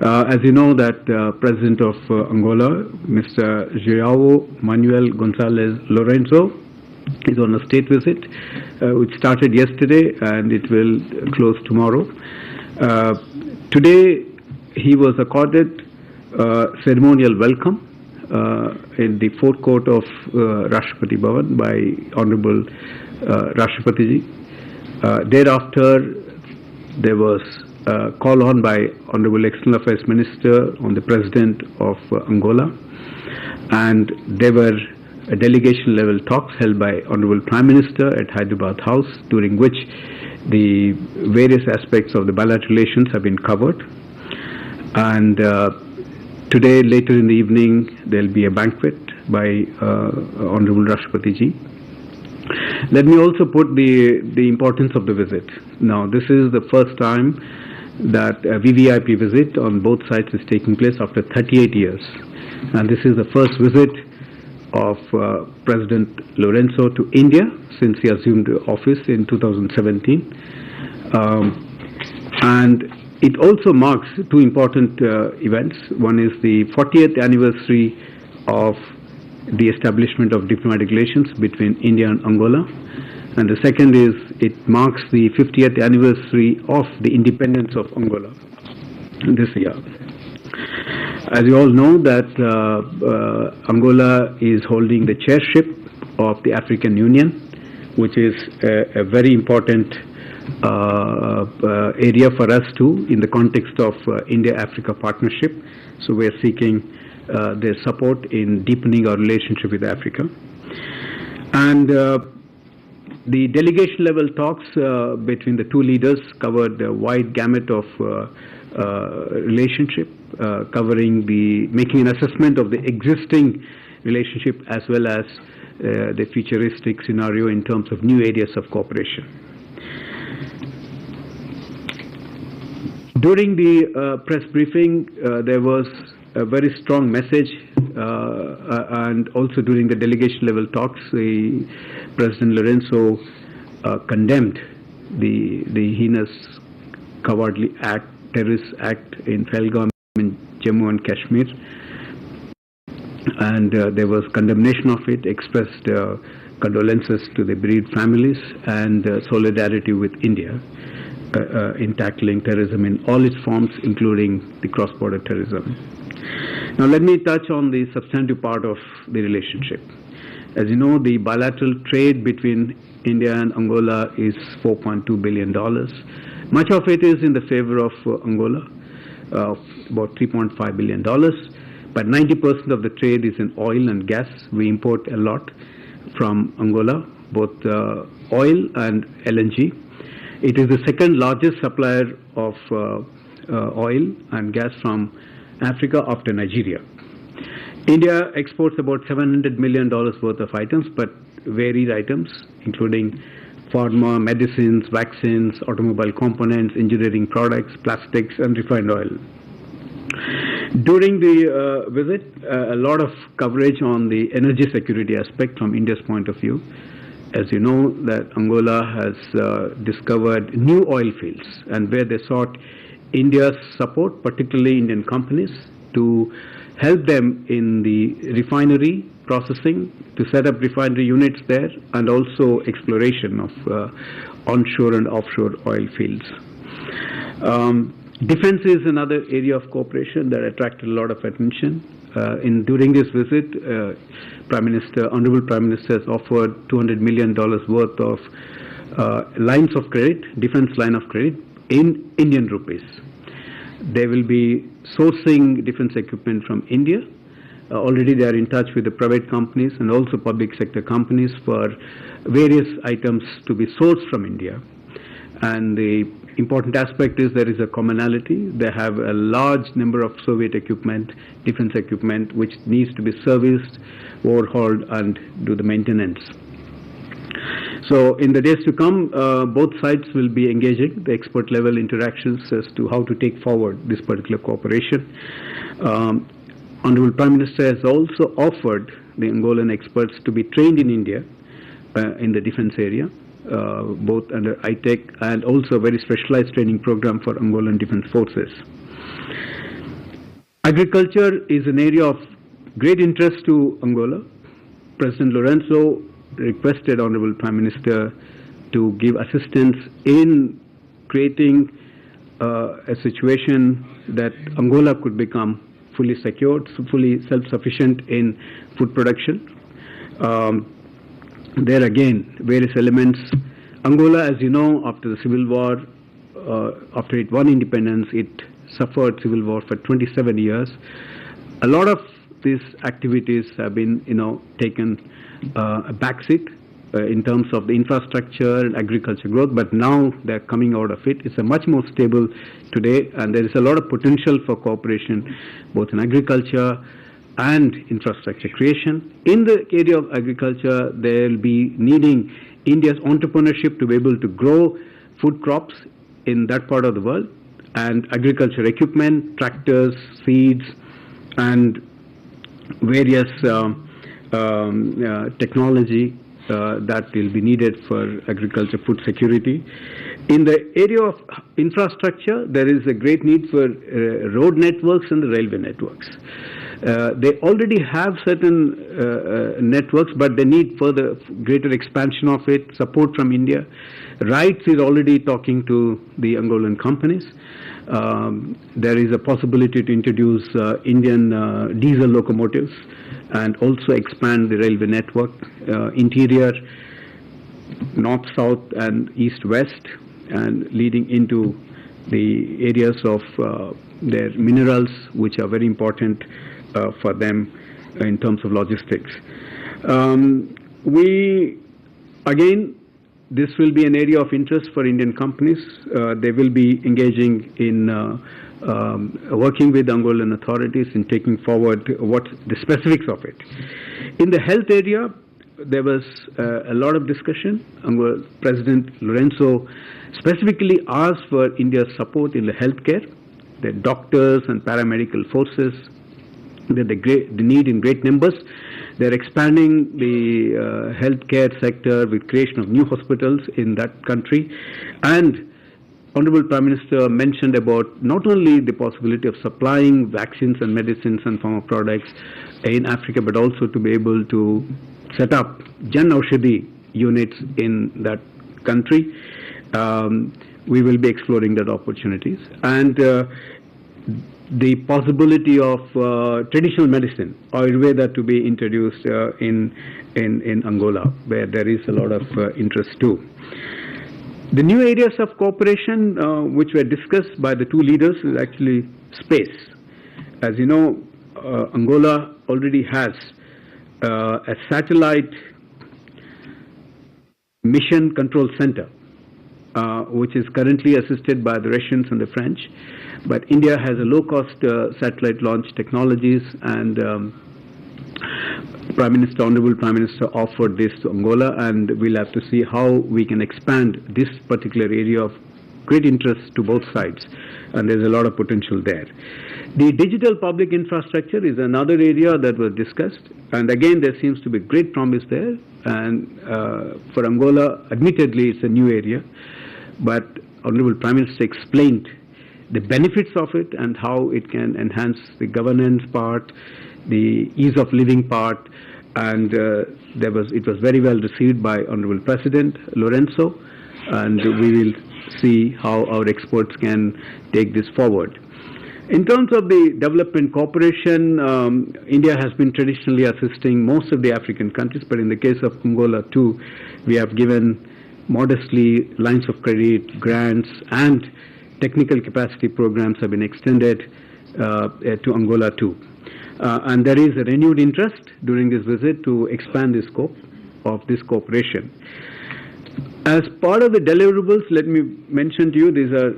As you know, that President of Angola, Mr. Joao Manuel Gonçalves Lourenço, is on a state visit, which started yesterday and it will close tomorrow. Today, he was accorded ceremonial welcome in the forecourt of Rashtrapati Bhavan by Honorable Rashtrapati Ji. Thereafter, there was call on by Honorable External Affairs Minister on the President of Angola, and there were delegation level talks held by Honorable Prime Minister at Hyderabad House, during which the various aspects of the bilateral relations have been covered. And today, later in the evening, there will be a banquet by Honorable Rashtrapati Ji. Let me also put the importance of the visit. Now, this is the first time that a VVIP visit on both sides is taking place after 38 years. And this is the first visit of President Lourenço to India since he assumed office in 2017. And it also marks two important events. One is the 40th anniversary of the establishment of diplomatic relations between India and Angola. And the second is it marks the 50th anniversary of the independence of Angola this year. As you all know, that Angola is holding the chairship of the African Union, which is a very important area for us too in the context of India-Africa partnership. So we are seeking their support in deepening our relationship with Africa. And the delegation level talks between the two leaders covered a wide gamut of relationship, covering making an assessment of the existing relationship as well as the futuristic scenario in terms of new areas of cooperation. During the press briefing, there was a very strong message, and also during the delegation level talks, President Lourenço condemned the heinous, cowardly act, terrorist act in Pahalgam in Jammu and Kashmir, and there was condemnation of it, expressed condolences to the bereaved families, and solidarity with India in tackling terrorism in all its forms, including the cross-border terrorism. Now let me touch on the substantive part of the relationship. As you know, the bilateral trade between India and Angola is $4.2 billion. Much of it is in the favor of Angola, about $3.5 billion. But 90% of the trade is in oil and gas. We import a lot from Angola, both oil and LNG. It is the second largest supplier of oil and gas from Africa after Nigeria. India exports about $700 million worth of items, but varied items, including pharma, medicines, vaccines, automobile components, engineering products, plastics, and refined oil. During the visit, a lot of coverage on the energy security aspect from India's point of view. As you know, that Angola has discovered new oil fields, and where they sought India's support, particularly Indian companies, to help them in the refinery processing, to set up refinery units there, and also exploration of onshore and offshore oil fields. Defense is another area of cooperation that attracted a lot of attention. During this visit, Honorable Prime Minister has offered $200 million worth of lines of credit, defense line of credit, in Indian rupees. They will be sourcing defense equipment from India. Already they are in touch with the private companies and also public sector companies for various items to be sourced from India. And the important aspect is there is a commonality. They have a large number of Soviet equipment, defense equipment, which needs to be serviced, overhauled, and do the maintenance. So in the days to come, both sides will be engaging the expert level interactions as to how to take forward this particular cooperation. Honorable Prime Minister has also offered the Angolan experts to be trained in India in the defense area, both under ITEC and also a very specialized training program for Angolan defense forces. Agriculture is an area of great interest to Angola. President Lourenço requested Honorable Prime Minister to give assistance in creating a situation that Angola could become fully secured, fully self-sufficient in food production. There again, various elements. Angola, as you know, after the civil war, after it won independence, it suffered civil war for 27 years. A lot of these activities have been, taken a backseat in terms of the infrastructure and agriculture growth, but now they're coming out of it. It's a much more stable today, and there is a lot of potential for cooperation, both in agriculture and infrastructure creation. In the area of agriculture, they'll be needing India's entrepreneurship to be able to grow food crops in that part of the world, and agriculture equipment, tractors, seeds, and various technology that will be needed for agriculture food security. In the area of infrastructure, there is a great need for road networks and the railway networks. They already have certain networks, but they need further greater expansion of it, support from India. RITES is already talking to the Angolan companies. There is a possibility to introduce Indian diesel locomotives and also expand the railway network, interior, north, south, and east, west, and leading into the areas of their minerals, which are very important for them in terms of logistics. This will be an area of interest for Indian companies. They will be engaging in working with Angolan authorities in taking forward what the specifics of it. In the health area, there was a lot of discussion. President Lourenço specifically asked for India's support in the healthcare, the doctors and paramedical forces that they need in great numbers. They're expanding the healthcare sector with creation of new hospitals in that country. And Honorable Prime Minister mentioned about not only the possibility of supplying vaccines and medicines and pharma products in Africa, but also to be able to set up Jan Aushadhi units in that country. We will be exploring that opportunities. And the possibility of traditional medicine, Ayurveda, to be introduced in Angola, where there is a lot of interest too. The new areas of cooperation which were discussed by the two leaders is actually space. As you know, Angola already has a satellite mission control center, which is currently assisted by the Russians and the French. But India has a low-cost satellite launch technologies, and Honorable Prime Minister offered this to Angola, and we'll have to see how we can expand this particular area of great interest to both sides, and there's a lot of potential there. The digital public infrastructure is another area that was discussed, and again there seems to be great promise there, and for Angola, admittedly it's a new area, but Honorable Prime Minister explained the benefits of it and how it can enhance the governance part, the ease of living part, and it was very well received by Honorable President Lourenço, and we will see how our experts can take this forward. In terms of the development cooperation, India has been traditionally assisting most of the African countries, but in the case of Angola too, we have given modestly lines of credit, grants, and technical capacity programs have been extended to Angola too. And there is a renewed interest during this visit to expand the scope of this cooperation. As part of the deliverables, let me mention to you, these are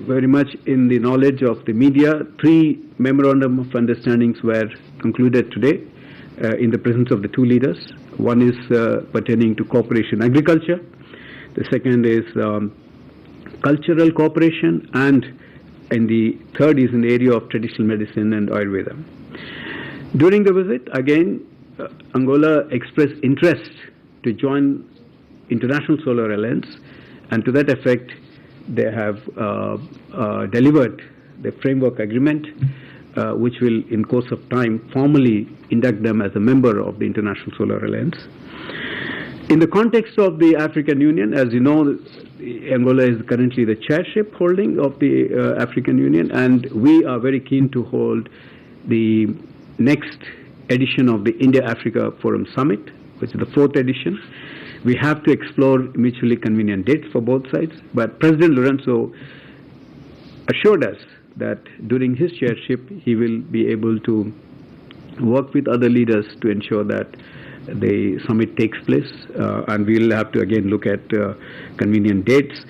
very much in the knowledge of the media. 3 memorandum of understandings were concluded today in the presence of the two leaders. One is pertaining to cooperation agriculture. The second is cultural cooperation, and the third is in the area of traditional medicine and Ayurveda. During the visit, again, Angola expressed interest to join International Solar Alliance, and to that effect, they have delivered the framework agreement which will, in course of time, formally induct them as a member of the International Solar Alliance. In the context of the African Union, as you know, Angola is currently the chairship holding of the African Union, and we are very keen to hold the next edition of the India-Africa Forum Summit, which is the 4th edition. We have to explore mutually convenient dates for both sides, but President Lourenço assured us that during his chairship he will be able to work with other leaders to ensure that the summit takes place, and we will have to again look at convenient dates.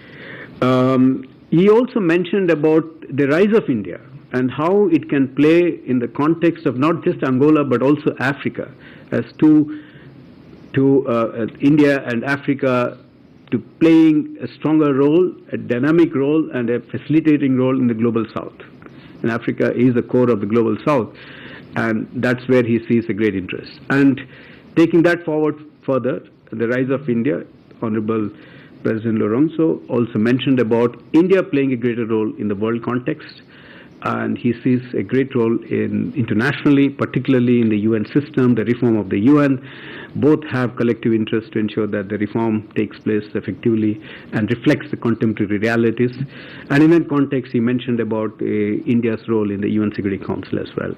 He also mentioned about the rise of India and how it can play in the context of not just Angola but also Africa, as India and Africa to playing a stronger role, a dynamic role, and a facilitating role in the global south. And Africa is the core of the global south, and that's where he sees a great interest. And taking that forward further, the rise of India, Honorable President Lourenço also mentioned about India playing a greater role in the world context, and he sees a great role internationally, particularly in the UN system, the reform of the UN. Both have collective interest to ensure that the reform takes place effectively and reflects the contemporary realities. And in that context, he mentioned about India's role in the UN Security Council as well.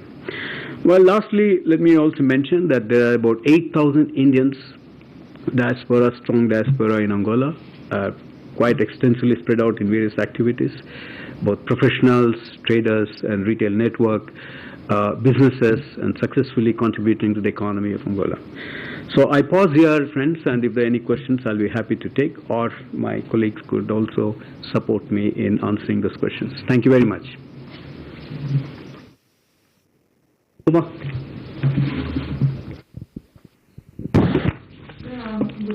Well, lastly, let me also mention that there are about 8,000 Indians, diaspora, strong diaspora in Angola, quite extensively spread out in various activities, both professionals, traders, and retail network, businesses, and successfully contributing to the economy of Angola. So I pause here, friends, and if there are any questions, I'll be happy to take, or my colleagues could also support me in answering those questions. Thank you very much. Good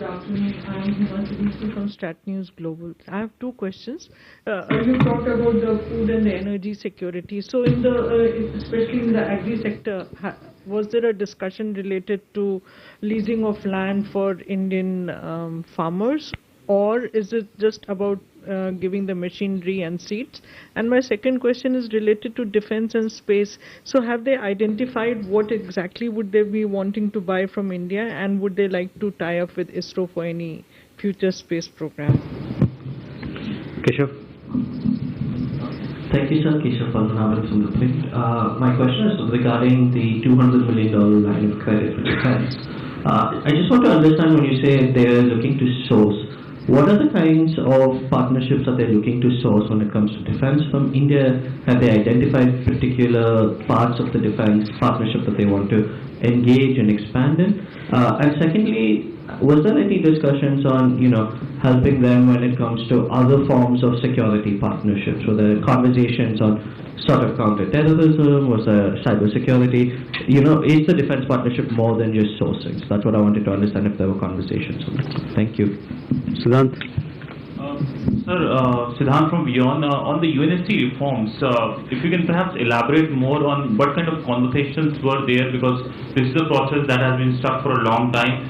afternoon. I'm Gonçalves from Stat News Global. I have two questions. You talked about the food and the energy security. So, in the especially in the agri sector, was there a discussion related to leasing of land for Indian farmers, or is it just about giving the machinery and seeds? And my second question is related to defense and space. So have they identified what exactly would they be wanting to buy from India, and would they like to tie up with ISRO for any future space program? Keshav. Thank you, sir. Keshav from the print. My question is regarding the $200 million line of credit for defense. I just want to understand, when you say they're looking to source, what are the kinds of partnerships that they're looking to source when it comes to defense from India? Have they identified particular parts of the defense partnership that they want to engage and expand in? And secondly, was there any discussions on, helping them when it comes to other forms of security partnerships? Were there conversations on sort of counter-terrorism? Was there cybersecurity? Is the defense partnership more than just sourcing? So that's what I wanted to understand, if there were conversations on that. Thank you. Siddhant. Sir, Siddhant from Beyond. On the UNSC reforms, if you can perhaps elaborate more on what kind of conversations were there, because this is a process that has been stuck for a long time.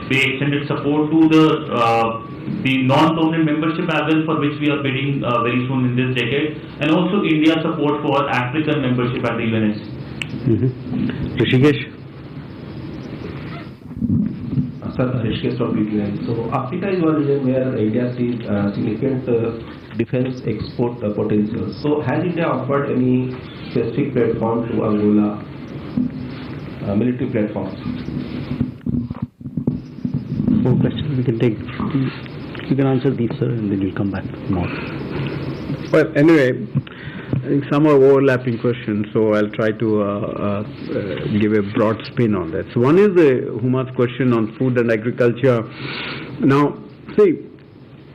They extended support to the non-permanent membership as well, for which we are bidding very soon in this decade, and also India's support for African membership at the UNSC. Rishikesh. Rishikesh from BTN. So Africa is one region where India sees significant defense export potential. So has India offered any specific platform to Angola, military platforms? More questions we can take. You can answer these, sir, and then we'll come back to more. Well, anyway, I think some are overlapping questions, so I'll try to give a broad spin on that. So one is Huma's question on food and agriculture. Now, see,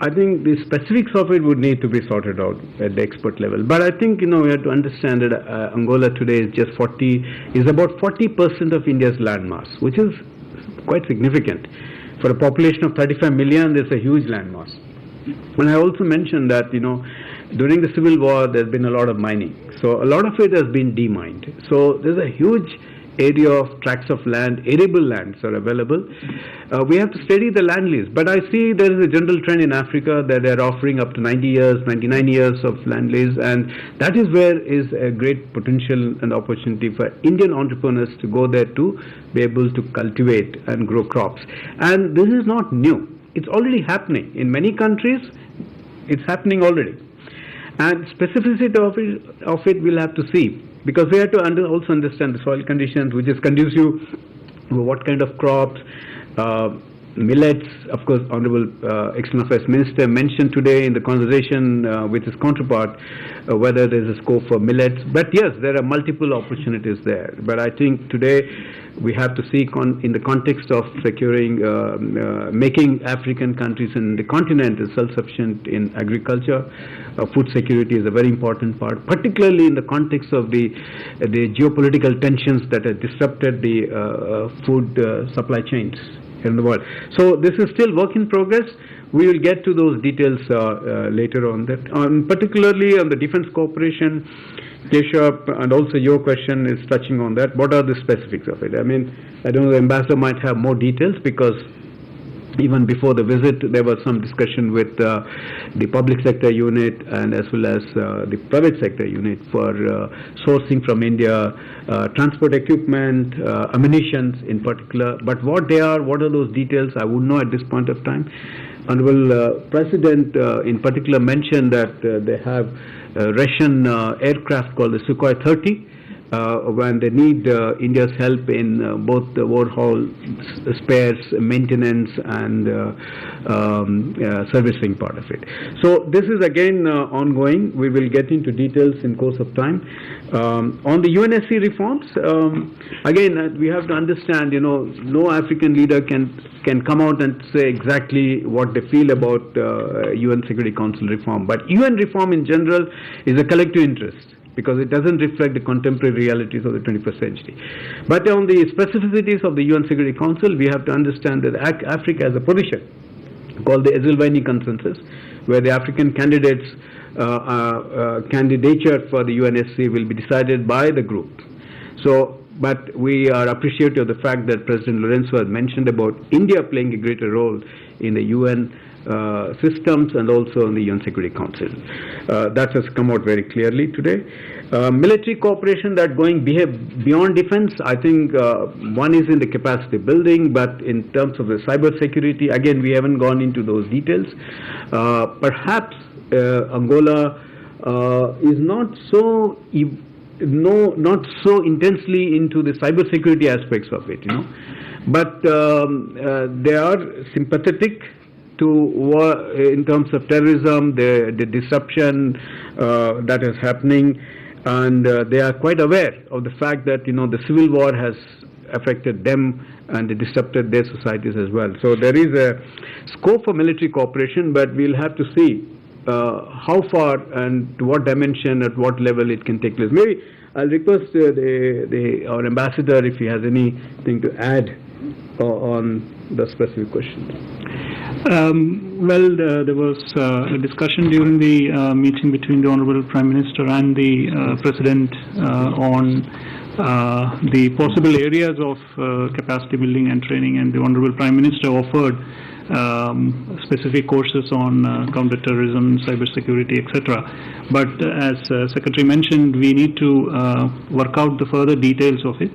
I think the specifics of it would need to be sorted out at the expert level. But I think, we have to understand that Angola today is about 40% of India's land mass, which is quite significant. For a population of 35 million, there's a huge land mass. And I also mentioned that, during the Civil War, there's been a lot of mining. So a lot of it has been demined. So there's a huge area of tracts of land, arable lands are available. We have to study the land lease. But I see there is a general trend in Africa that they are offering up to 90 years, 99 years of land lease, and that is where is a great potential and opportunity for Indian entrepreneurs to go there to be able to cultivate and grow crops. And this is not new. It's already happening. In many countries, it's happening already. And specificity of it we'll have to see, because we have to also understand the soil conditions, which is conducive to what kind of crops, millets. Of course, Honorable External Affairs Minister mentioned today in the conversation with his counterpart whether there is a scope for millets. But yes, there are multiple opportunities there. But I think today we have to see in the context of securing, making African countries and the continent self-sufficient in agriculture. Food security is a very important part, particularly in the context of the geopolitical tensions that have disrupted the food supply chains in the world. So this is still work in progress. We will get to those details later on. Particularly on the defense cooperation, Keshav, and also your question is touching on that. What are the specifics of it? I mean, I don't know, the ambassador might have more details, because even before the visit there was some discussion with the public sector unit and as well as the private sector unit for sourcing from India, transport equipment, ammunitions in particular. But what are those details, I wouldn't know at this point of time. Honorable President in particular mentioned that they have Russian aircraft called the Sukhoi 30. When they need India's help in both the overhaul, spares, maintenance, and servicing part of it. So this is again ongoing. We will get into details in course of time. On the UNSC reforms, again we have to understand, no African leader can come out and say exactly what they feel about UN Security Council reform. But UN reform in general is a collective interest, because it doesn't reflect the contemporary realities of the 21st century. But on the specificities of the UN Security Council, we have to understand that Africa has a position called the Esselweini Consensus, where the African candidates' candidature for the UNSC will be decided by the group. But we are appreciative of the fact that President Lourenço has mentioned about India playing a greater role in the UN systems and also in the UN Security Council. That has come out very clearly today. Military cooperation that going beyond defense, I think one is in the capacity building, but in terms of the cyber security, again, we haven't gone into those details. Perhaps Angola is not so intensely into the cyber security aspects of it, but they are sympathetic to war in terms of terrorism, the disruption that is happening, and they are quite aware of the fact that the civil war has affected them and it disrupted their societies as well. So there is a scope for military cooperation, but we'll have to see how far and to what dimension, at what level it can take place. Maybe I'll request our ambassador if he has anything to add on the specific question. There was a discussion during the meeting between the Honorable Prime Minister and the President on the possible areas of capacity building and training, and the Honorable Prime Minister offered specific courses on counter-terrorism, cybersecurity, etc. But as Secretary mentioned, we need to work out the further details of it.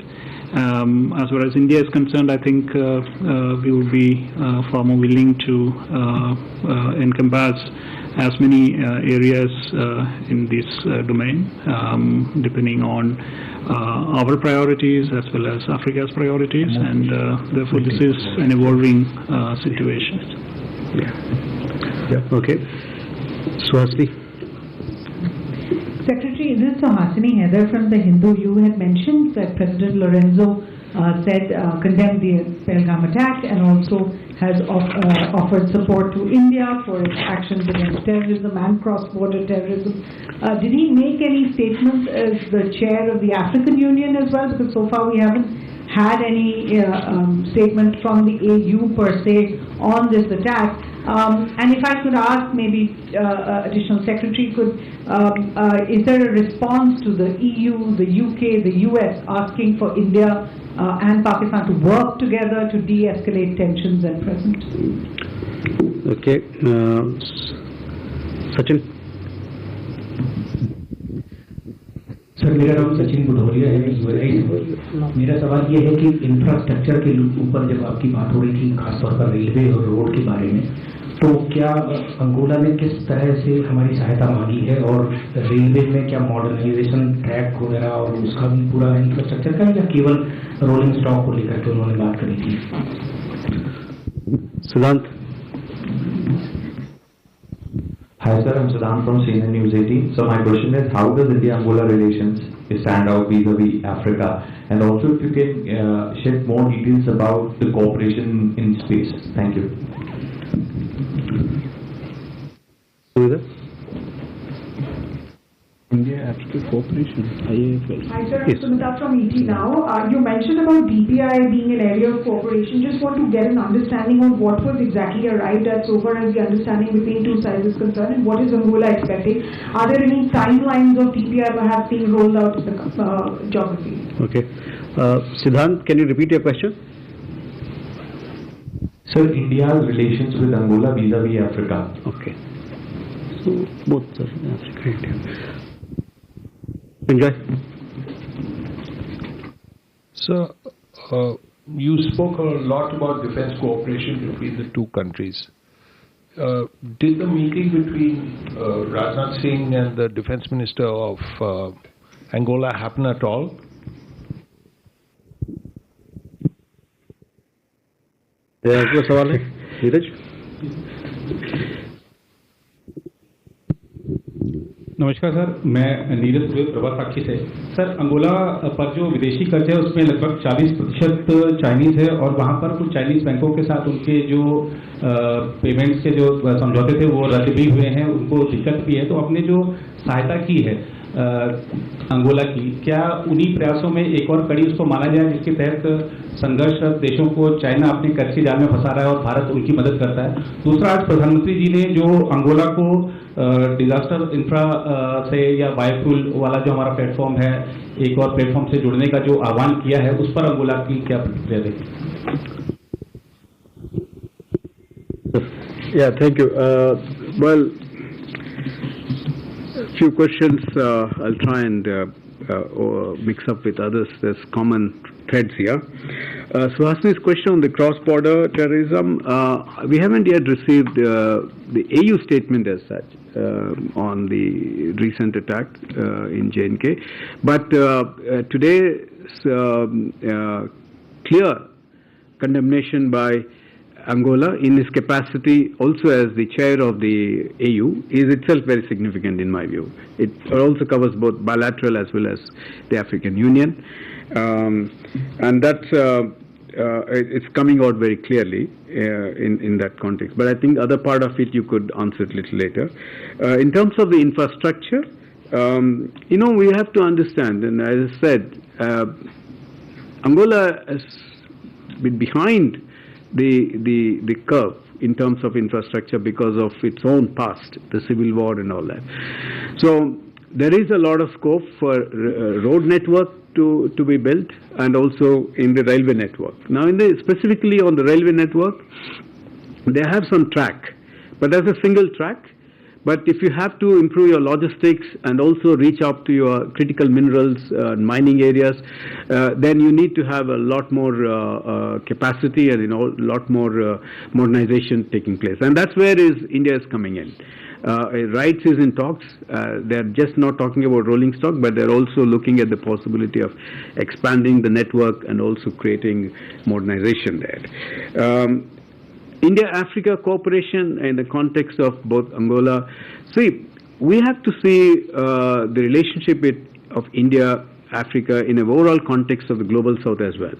As far as India is concerned, I think we would be far more willing to encompass as many areas in this domain, depending on our priorities as well as Africa's priorities, and therefore this is an evolving situation. Okay. Swasti. Secretary, this is Hasini Heather from The Hindu. You had mentioned that President Lourenço condemned the Pahalgam attack and also has offered support to India for its actions against terrorism and cross-border terrorism. Did he make any statements as the chair of the African Union as well? Because so far we haven't had any statement from the AU per se on this attack. And if I could ask, maybe Additional Secretary could, is there a response to the EU, the UK, the US asking for India and Pakistan to work together to de-escalate tensions at present? Okay, Sachin. Sir मेरा नाम सचिन बुढ़ोरिया है, मेरा सवाल ये है कि infrastructure के ऊपर जब आपकी बात हो रही थी, खासतौर पर रेलवे और रोड के बारे में, तो क्या अंगोला ने किस तरह से हमारी सहायता मांगी है, और रेलवे में क्या मॉडर्नाइजेशन ट्रैक वगैरह और उसका भी पूरा इंफ्रास्ट्रक्चर का, या केवल रोलिंग स्टॉक को लेकर के उन्होंने बात करी थी? सिद्धांत. Hi sir, I'm Siddhant from CNN News 18. So my question is, how does India-Angola relations stand out vis-a-vis Africa? And also if you can shed more details about the cooperation in space. Thank you. India-Africa cooperation, IAFL. Hi sir, I'm Sumita from ET now. You mentioned about DPI being an area of cooperation. Just want to get an understanding on what was exactly arrived at so far as the understanding between two sides is concerned, and what is Angola expecting? Are there any timelines of DPI perhaps being rolled out in the geography? Okay. Siddhant, can you repeat your question? Sir, India's relations with Angola vis-a-vis Africa. Okay. So both Africa and India. Enjoy. Sir, you spoke a lot about defense cooperation between the two countries. Did the meeting between Rajnath Singh and the Defense Minister of Angola happen at all? कोई सवाल है नीरज? नमस्कार sir, मैं नीरज प्रभा साक्षी से। Sir, Angola पर जो विदेशी कर्ज है उसमें लगभग 40% चाइनीज है, और वहाँ पर कुछ चाइनीज बैंकों के साथ उनके जो पेमेंट्स के जो समझौते थे वो रद्द भी हुए हैं, उनको दिक्कत भी है। तो आपने जो सहायता की है अंगोला की, क्या उन्हीं प्रयासों में एक और कड़ी उसको माना जाए जिसके तहत संघर्षरत देशों को चाइना अपने कर्ज की जाल में फंसा रहा है और भारत उनकी मदद करता है? दूसरा, आज प्रधानमंत्री जी ने जो अंगोला को डिजास्टर इंफ्रा से या बायोफ्यूल वाला जो हमारा प्लेटफॉर्म है, एक और प्लेटफॉर्म से जुड़ने का जो आह्वान किया है, उस पर अंगोला की क्या प्रतिक्रिया देगी? Yeah, thank you. Well, few questions I'll try and mix up with others. There's common threads here. Suhasini's question on the cross-border terrorism, we haven't yet received the AU statement as such on the recent attack in J&K. But today's clear condemnation by Angola in his capacity also as the chair of the AU is itself very significant in my view. It also covers both bilateral as well as the African Union, and that's it's coming out very clearly in that context. But I think other part of it you could answer it a little later. In terms of the infrastructure, we have to understand, and as I said, Angola has been behind the curve in terms of infrastructure because of its own past, the civil war and all that. So there is a lot of scope for road network to be built, and also in the railway network. Now, specifically on the railway network, they have some track, but there's a single track. But if you have to improve your logistics and also reach up to your critical minerals, mining areas, then you need to have a lot more capacity and a lot more modernization taking place. And that's where India is coming in. RITES is in talks. They're just not talking about rolling stock, but they're also looking at the possibility of expanding the network and also creating modernization there. India-Africa cooperation in the context of both Angola. See, we have to see the relationship of India-Africa in an overall context of the global south as well.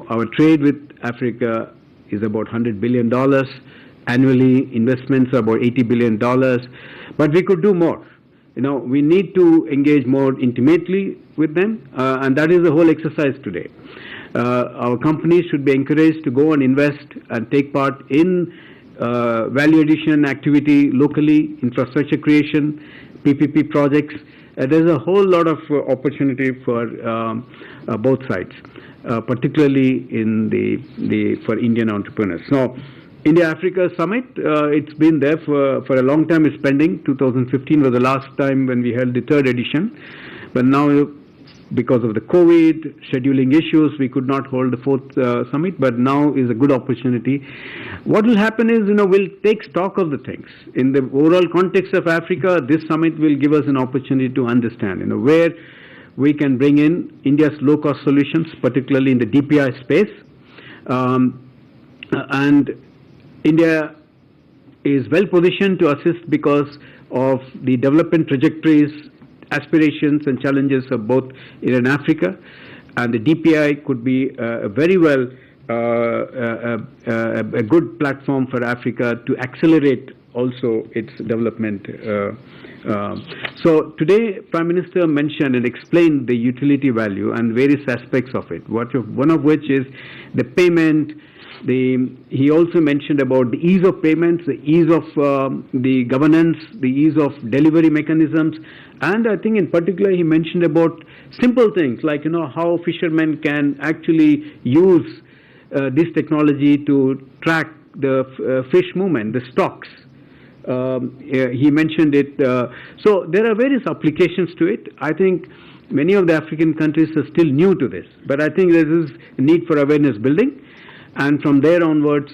Our trade with Africa is about $100 billion. Annually, investments are about $80 billion. But we could do more. We need to engage more intimately with them, and that is the whole exercise today. Our companies should be encouraged to go and invest and take part in value addition activity locally, infrastructure creation, PPP projects. There's a whole lot of opportunity for both sides, particularly in for Indian entrepreneurs. So, India-Africa Summit, it's been there for a long time. It's pending. 2015 was the last time when we held the 3rd edition. But now, because of the COVID scheduling issues, we could not hold the 4th summit. But now is a good opportunity. What will happen is, we'll take stock of the things. In the overall context of Africa, this summit will give us an opportunity to understand, where we can bring in India's low-cost solutions, particularly in the DPI space. And India is well positioned to assist because of the development trajectories, aspirations and challenges of both India and Africa, and the DPI could be very well a good platform for Africa to accelerate also its development. So today, Prime Minister mentioned and explained the utility value and various aspects of it. One of which is the payment. He also mentioned about the ease of payments, the ease of the governance, the ease of delivery mechanisms, and I think in particular he mentioned about simple things like how fishermen can actually use this technology to track the fish movement, the stocks. He mentioned it. So there are various applications to it. I think many of the African countries are still new to this, but I think there is a need for awareness building. And from there onwards,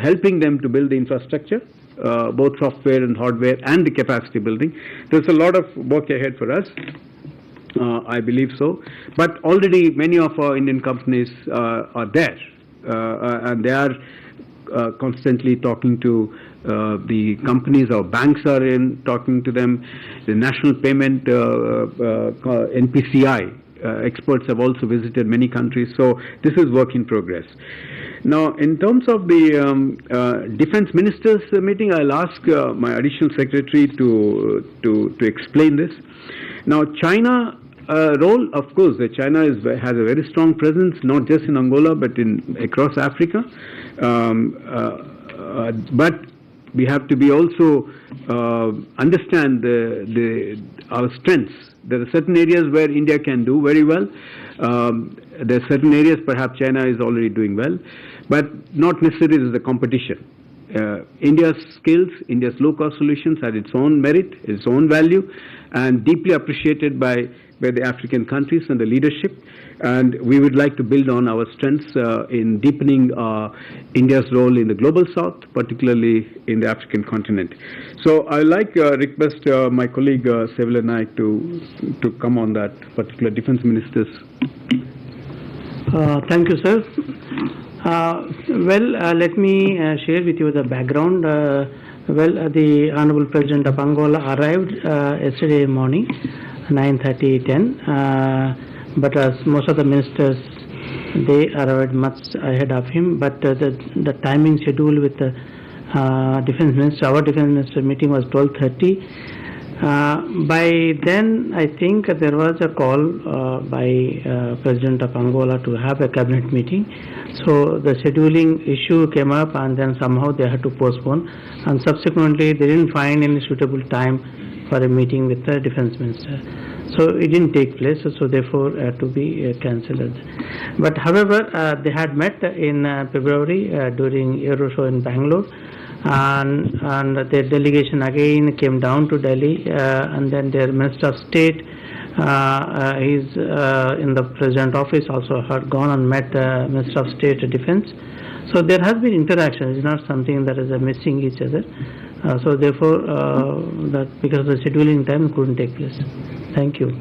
helping them to build the infrastructure, both software and hardware, and the capacity building. There's a lot of work ahead for us, I believe so. But already many of our Indian companies are there, and they are constantly talking to the companies. Our banks are talking to them. The National Payment NPCI experts have also visited many countries. So this is work in progress. Now, in terms of the defense ministers meeting, I'll ask my additional secretary to explain this. Now, China role, of course, China has a very strong presence, not just in Angola but across Africa. But we have to be also understand our strengths. There are certain areas where India can do very well. There are certain areas perhaps China is already doing well, but not necessarily as a competition. India's skills, India's low-cost solutions had its own merit, its own value, and deeply appreciated by the African countries and the leadership. And we would like to build on our strengths in deepening India's role in the global south, particularly in the African continent. So I like request my colleague Sevilla Naik to come on that particular defense ministers. Thank you, sir. Let me share with you the background. The Honorable President of Angola arrived yesterday morning, 9:30, but as most of the ministers, they arrived much ahead of him. But the timing schedule with the defense minister, our defense minister meeting was 12:30. By then, I think there was a call by President of Angola to have a cabinet meeting. So the scheduling issue came up, and then somehow they had to postpone. And subsequently, they didn't find any suitable time for a meeting with the defense minister. So it didn't take place. So therefore, had to be cancelled. But however, they had met in February during Aero Show in Bangalore. And their delegation again came down to Delhi, and then their Minister of State is in the President office, also had gone and met Minister of State Defense. So there has been interaction. It's not something that is missing each other. So therefore, that because of the scheduling time couldn't take place. Thank you.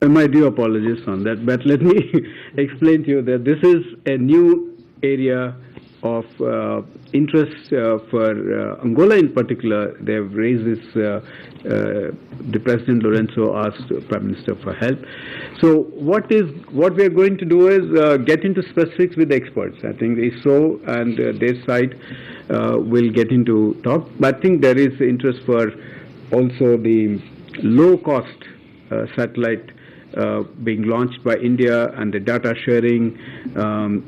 My due apologies on that, but let me explain to you that this is a new area of interest for Angola in particular. They have raised this, the President Lourenço asked Prime Minister for help. So what we are going to do is get into specifics with the experts. I think ISRO and their side will get into talk, but I think there is interest for also the low-cost satellite being launched by India and the data sharing,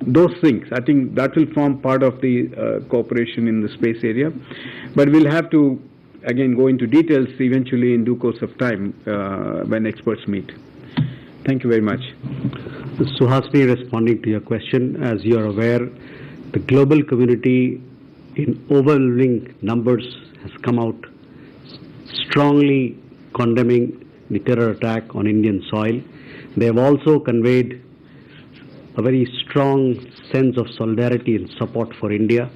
those things. I think that will form part of the cooperation in the space area. But we'll have to, again, go into details eventually in due course of time when experts meet. Thank you very much. Suhasini, responding to your question, as you are aware, the global community in overwhelming numbers has come out strongly condemning the terror attack on Indian soil. They have also conveyed a very strong sense of solidarity and support for India,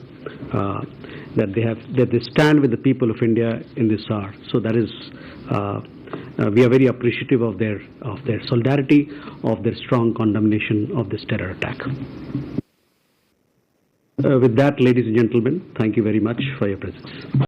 that they stand with the people of India in this hour. So that is, we are very appreciative of their solidarity, of their strong condemnation of this terror attack. With that, ladies and gentlemen, thank you very much for your presence.